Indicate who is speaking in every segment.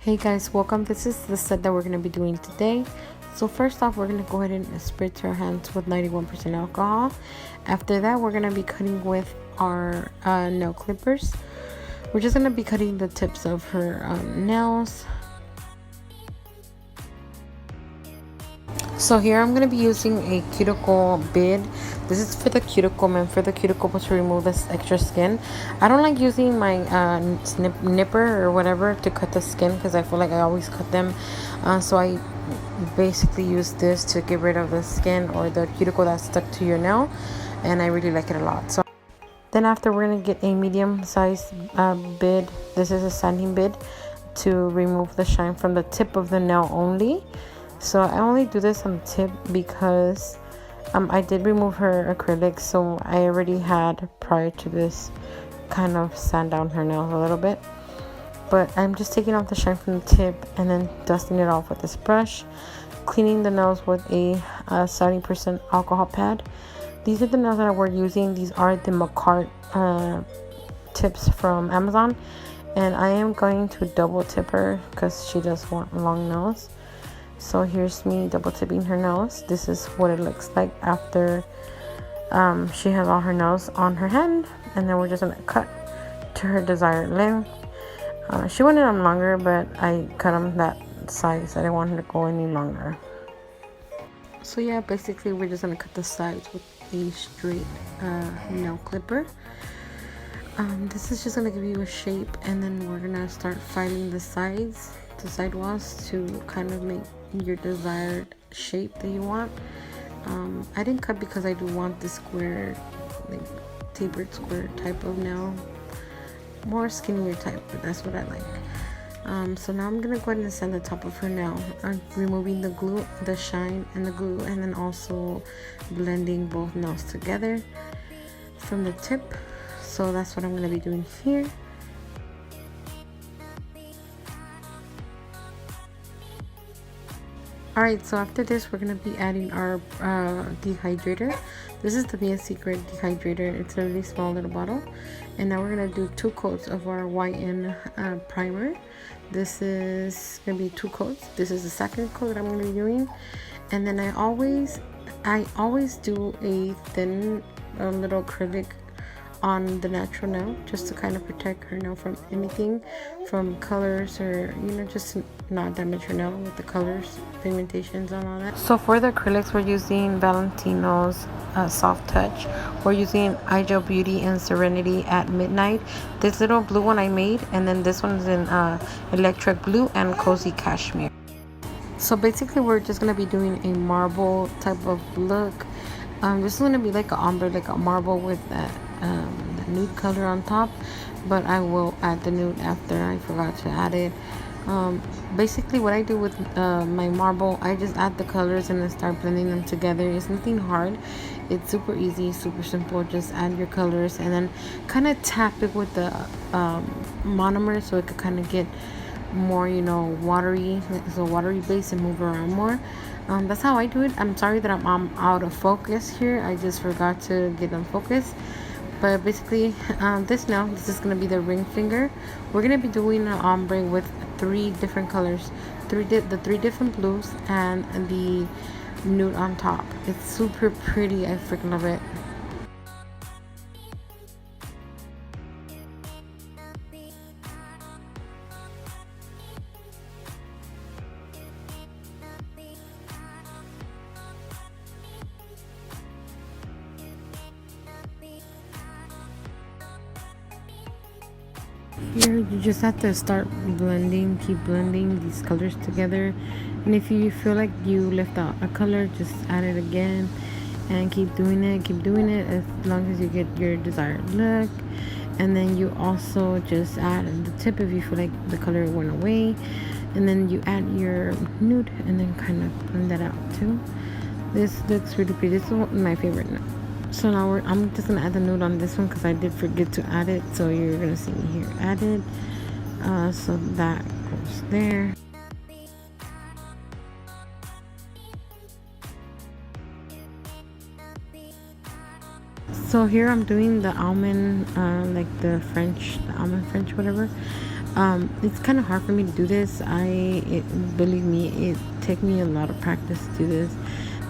Speaker 1: Hey guys, welcome. This is the set that we're going to be doing today. So first off, we're going to go ahead and spritz our hands with 91% alcohol. After that, we're going to be cutting with our nail clippers. We're just going to be cutting the tips of her nails. So here I'm going to be using a cuticle bid. This is for the cuticle, meant for the cuticle to remove this extra skin. I don't like using my nipper or whatever to cut the skin because I feel like I always cut them. So I basically use this to get rid of the skin or the cuticle that's stuck to your nail. And I really like it a lot. So then after, we're going to get a medium size bid. This is a sanding bid to remove the shine from the tip of the nail only. So I only do this on the tip because I did remove her acrylics, so I already had prior to this kind of sand down her nails a little bit. But I'm just taking off the shine from the tip and then dusting it off with this brush, cleaning the nails with a 70% alcohol pad. These are the nails that we're using. These are the McCart tips from Amazon, and I am going to double tip her because she does want long nails. So here's me double tipping her nails. This is what it looks like after she has all her nails on her hand, and then we're just gonna cut to her desired length. She wanted them longer, but I cut them that size. I didn't want her to go any longer. So yeah, basically we're just gonna cut the sides with a straight nail clipper. This is just gonna give you a shape, and then we're gonna start filing the sides, the side walls, to kind of make your desired shape that you want. I didn't cut because I do want the square, like tapered square type of nail, more skinnier type, but that's what I like. So now I'm gonna go ahead and sand the top of her nail. I'm removing the glue, the shine and the glue, and then also blending both nails together from the tip. So that's what I'm gonna be doing here. Alright, so after this, we're going to be adding our dehydrator. This is the Mia Secret dehydrator. It's a really small little bottle. And now we're going to do 2 coats of our whiten primer. This is going to be 2 coats. This is the second coat that I'm going to be doing. And then I always do a thin little acrylic on the natural nail, just to kind of protect her nail from anything, from colors, or just to not damage her nail with the colors, pigmentations, and all that. So for the acrylics, we're using Valentino's Soft Touch. We're using iGel Beauty and Serenity at Midnight. This little blue one I made, and then this one's in Electric Blue and Cozy Cashmere. So basically we're just going to be doing a marble type of look. This is going to be like an ombre, like a marble with that the nude color on top, but I will add the nude after. I forgot to add it. Basically what I do with my marble, I just add the colors and then start blending them together. It's nothing hard. It's super easy, super simple. Just add your colors and then kind of tap it with the monomer so it could kind of get more watery, so watery base, and move around more. That's how I do it. I'm sorry that I'm out of focus here. I just forgot to get them focused. But basically this is going to be the ring finger. We're going to be doing an ombre with 3 different colors, the 3 different blues and the nude on top. It's super pretty. I freaking love it. Here you just have to start blending, keep blending these colors together, and if you feel like you left out a color, just add it again and keep doing it as long as you get your desired look. And then you also just add the tip if you feel like the color went away, and then you add your nude and then kind of blend that out too. This looks really pretty. This is my favorite now. So now I'm just gonna add the nude on this one because I did forget to add it. So you're gonna see me here add it. So that goes there. So here I'm doing the almond, like the almond French, whatever. It's kind of hard for me to do this. Believe me, it take me a lot of practice to do this.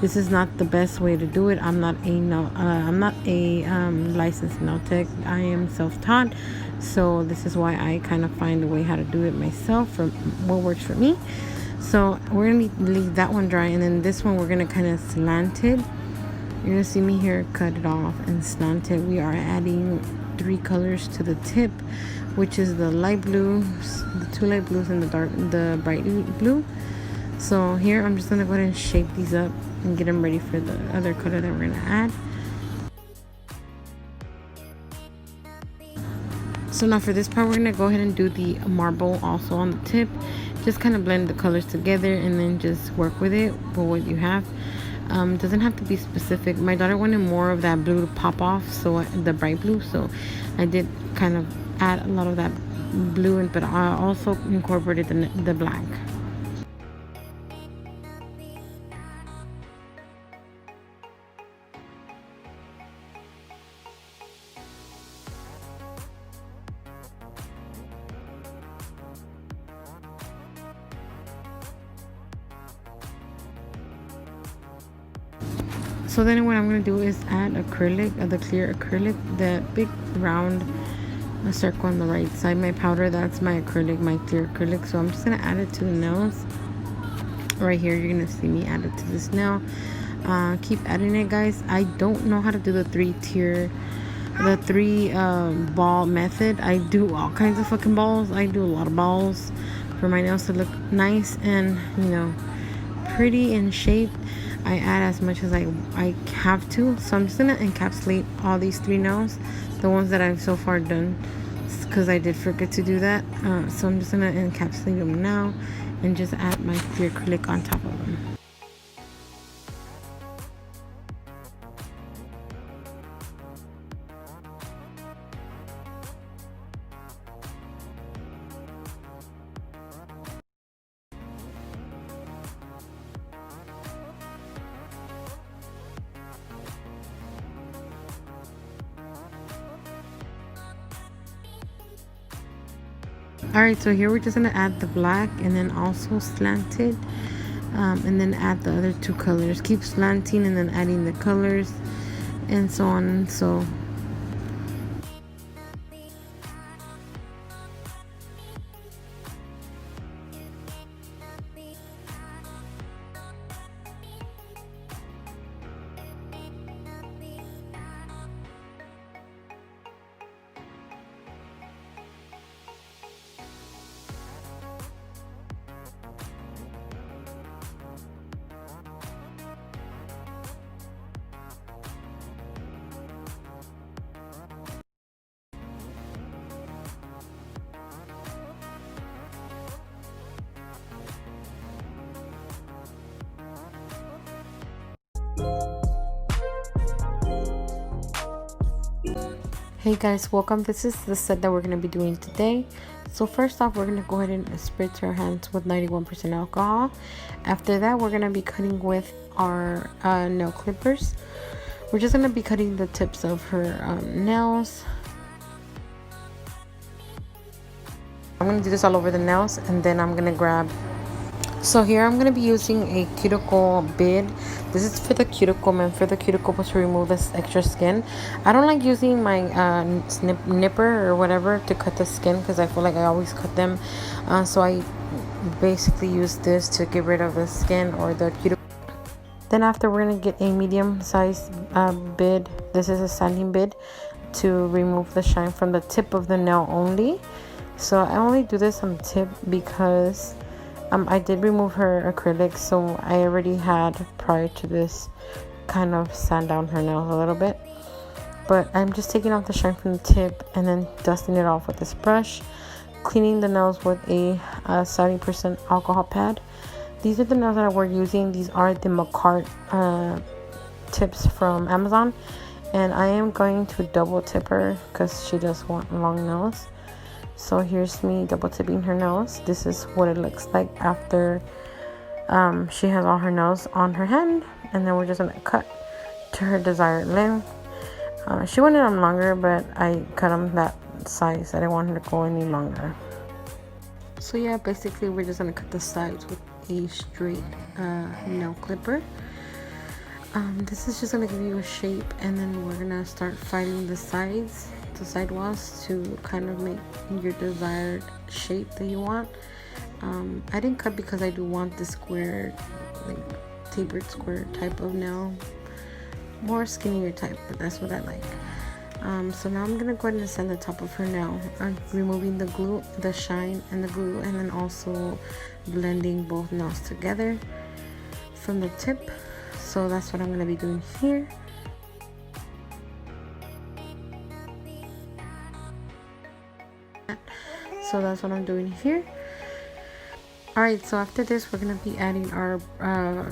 Speaker 1: This is not the best way to do it. I'm not a licensed nail tech. I am self-taught, so this is why I kind of find a way how to do it myself from what works for me. So we're gonna leave that one dry, and then this one we're gonna kind of slant it. You're gonna see me here cut it off and slant it. We are adding 3 colors to the tip, which is the light blues, the 2 light blues, and the bright blue. So here I'm just gonna go ahead and shape these up and get them ready for the other color that we're gonna add. So now for this part, we're gonna go ahead and do the marble also on the tip. Just kind of blend the colors together and then just work with it for what you have. Doesn't have to be specific. My daughter wanted more of that blue to pop off, so the bright blue, so I did kind of add a lot of that blue, but I also incorporated the black. So then what I'm going to do is add acrylic, the clear acrylic, the big round circle on the right side. My powder, that's my acrylic, my clear acrylic. So I'm just going to add it to the nails. Right here, you're going to see me add it to this nail. Keep adding it, guys. I don't know how to do the 3 ball method. I do all kinds of fucking balls. I do a lot of balls for my nails to look nice and, pretty in shape. I add as much as I have to. So I'm just gonna encapsulate all these 3 nails, the ones that I've so far done, because I did forget to do that. So I'm just gonna encapsulate them now and just add my clear acrylic on top of them. Alright, so here we're just gonna add the black and then also slant it, and then add the other 2 colors. Keep slanting and then adding the colors and so on and so. Hey guys, welcome. This is the set that we're going to be doing today. So first off, we're going to go ahead and spritz our hands with 91% alcohol. After that, we're going to be cutting with our nail clippers. We're just going to be cutting the tips of her nails. I'm going to do this all over the nails, and then I'm going to grab. So here I'm going to be using a cuticle bid. This is for the cuticle and for the cuticle to remove this extra skin. I don't like using my nipper or whatever to cut the skin because I feel like I always cut them. So I basically use this to get rid of the skin or the cuticle. Then after, we're going to get a medium size bid. This is a sanding bid to remove the shine from the tip of the nail only. So I only do this on the tip because I did remove her acrylic, so I already had, prior to this, kind of sand down her nails a little bit. But I'm just taking off the shine from the tip and then dusting it off with this brush, cleaning the nails with a 70% alcohol pad. These are the nails that we're using. These are the McCart tips from Amazon, and I am going to double tip her because she does want long nails. So here's me double tipping her nails. This is what it looks like after she has all her nails on her hand. And then we're just going to cut to her desired length. She wanted them longer, but I cut them that size. I didn't want her to go any longer. So yeah, basically we're just gonna cut the sides with a straight nail clipper. This is just gonna give you a shape, and then we're gonna start filing the sides, the side walls, to kind of make your desired shape that you want. I didn't cut because I do want the square, like tapered square type of nail, more skinnier type, but that's what I like. So now I'm gonna go ahead and sand the top of her nail. I'm removing the glue, the shine and the glue, and then also blending both nails together from the tip. So that's what I'm gonna be doing here. So that's what I'm doing here. Alright, so after this we're going to be adding our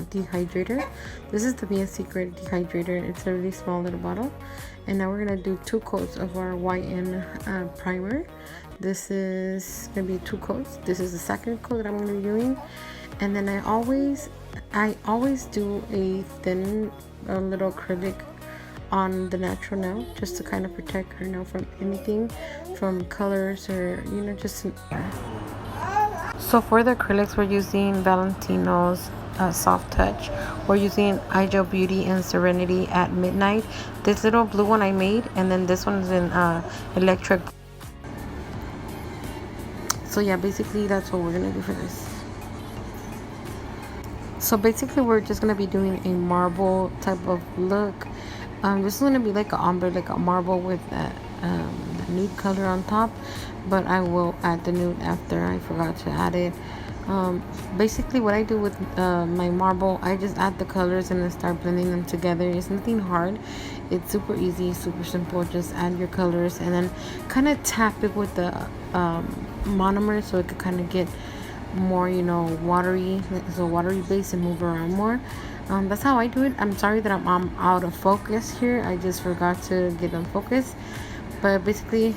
Speaker 1: dehydrator. This is the Be Secret dehydrator. It's a really small little bottle. And now we're going to do 2 coats of our YN primer. This is going to be 2 coats. This is the second coat that I'm going to be doing. And then I always do a thin little acrylic on the natural nail, just to kind of protect her nail from anything, from colors, or just so for the acrylics we're using Valentino's Soft Touch. We're using iGel Beauty and Serenity at Midnight. This little blue one I made, and then this one is in electric. So yeah, basically that's what we're gonna do for this. So basically we're just gonna be doing a marble type of look. This is gonna be like a ombre, like a marble with the nude color on top, but I will add the nude after. I forgot to add it. Basically what I do with my marble, I just add the colors and then start blending them together. It's nothing hard, it's super easy, super simple. Just add your colors and then kind of tap it with the monomer, so it could kind of get more watery, so watery base, and move around more. That's how I do it. I'm sorry that I'm out of focus here. I just forgot to get on focus. But basically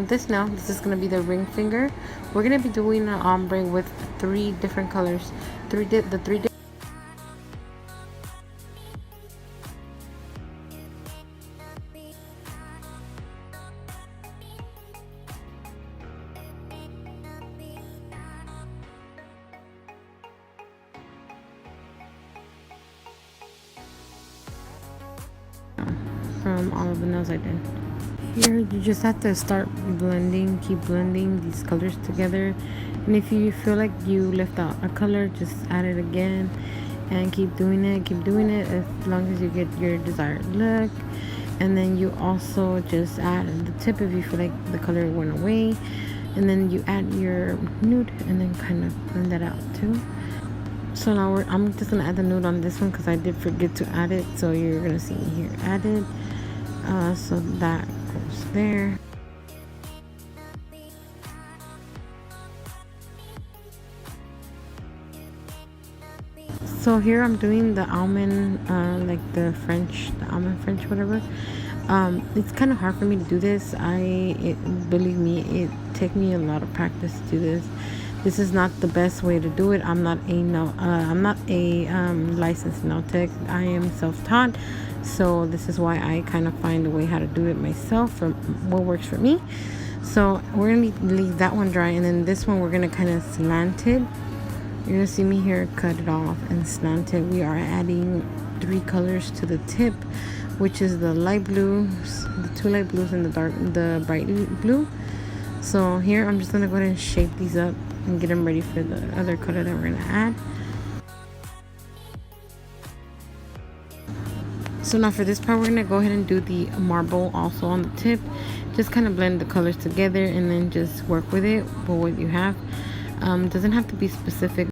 Speaker 1: this is going to be the ring finger. We're going to be doing an ombre with 3 different colors, the three from all of the nails I did. Here you just have to start blending, keep blending these colors together, and if you feel like you left out a color, just add it again and keep doing it as long as you get your desired look. And then you also just add the tip if you feel like the color went away, and then you add your nude and then kind of blend that out too. So now I'm just gonna add the nude on this one because I did forget to add it, so you're gonna see me here add it. So that goes there. So here I'm doing the almond, like the almond French, whatever. It's kind of hard for me to do this. Believe me, it takes me a lot of practice to do this. This is not the best way to do it. I'm not a licensed nail tech. I am self-taught. So this is why I kind of find a way how to do it myself, from what works for me. So we're gonna leave that one dry, and then this one we're gonna kind of slant it. You're gonna see me here cut it off and slant it. We are adding 3 colors to the tip, which is the light blues, the 2 light blues, and the bright blue. So here I'm just gonna go ahead and shape these up and get them ready for the other color that we're gonna add. So now for this part, we're gonna go ahead and do the marble also on the tip. Just kind of blend the colors together and then just work with it with what you have. Doesn't have to be specific.